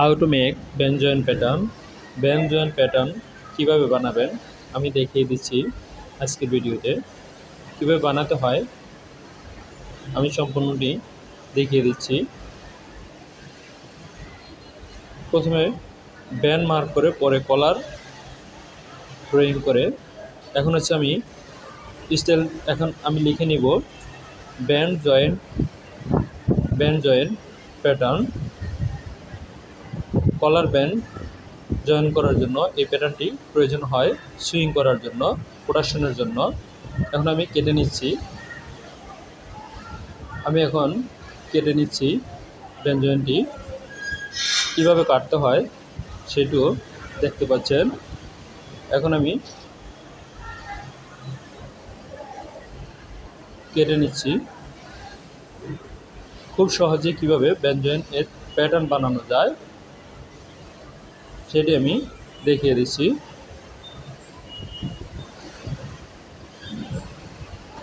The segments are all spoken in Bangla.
How to make band joint pattern. Band joint pattern কীভাবে বানাবেন আমি দেখিয়ে দিচ্ছি আজকের ভিডিওতে। কীভাবে বানাতে হয় আমি সম্পূর্ণটি দেখিয়ে দিচ্ছি। প্রথমে ব্যান্ড মার্ক করে পরে কলার ড্রয়িং করে এখন আমি স্টাইল আমি লিখে নিব ব্যান্ড জয়েন্ট প্যাটার্ন। কলার ব্যান্ড জয়েন করার জন্য এই প্যাটার্নটি প্রয়োজন হয় সুইং করার জন্য, প্রোডাকশনের জন্য। এখন আমি কেটে নিচ্ছি। ব্যান্ড জয়েন্টটি কীভাবে কাটতে হয় সেটিও দেখতে পাচ্ছেন। এখন আমি কেটে নিচ্ছি। খুব সহজে কীভাবে ব্যান্ড জয়েন্টের প্যাটার্ন বানানো যায় সেটি আমি দেখিয়ে দিচ্ছি।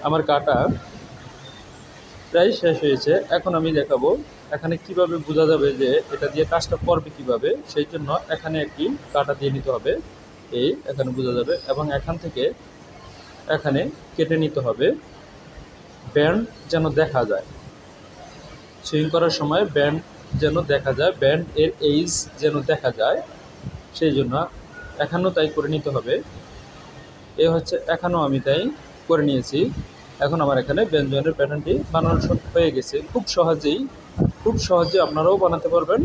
আমার কাটা প্রায় শেষ হয়েছে। এখন আমি দেখাবো এখানে কিভাবে বোঝা যাবে যে এটা দিয়ে কাজটা করবে কিভাবে। সেই জন্য এখানে একটি কাটা দিয়ে নিতে হবে, এখানে বোঝা যাবে, এবং এখান থেকে এখানে কেটে নিতে হবে। ব্যান্ড যেন দেখা যায়, সুইং করার সময় ব্যান্ড যেন দেখা যায়, ব্যান্ড এর এইজ যেন দেখা যায়, সেই জন্য এখানেও তাই করে নিতে হবে। এখানেও আমি তাই করে নিয়েছি। এখন আমার এখানে ব্যান্ড জয়েন্টের প্যাটার্নটি বানানো হয়ে গেছে। খুব সহজেই আপনারাও বানাতে পারবেন।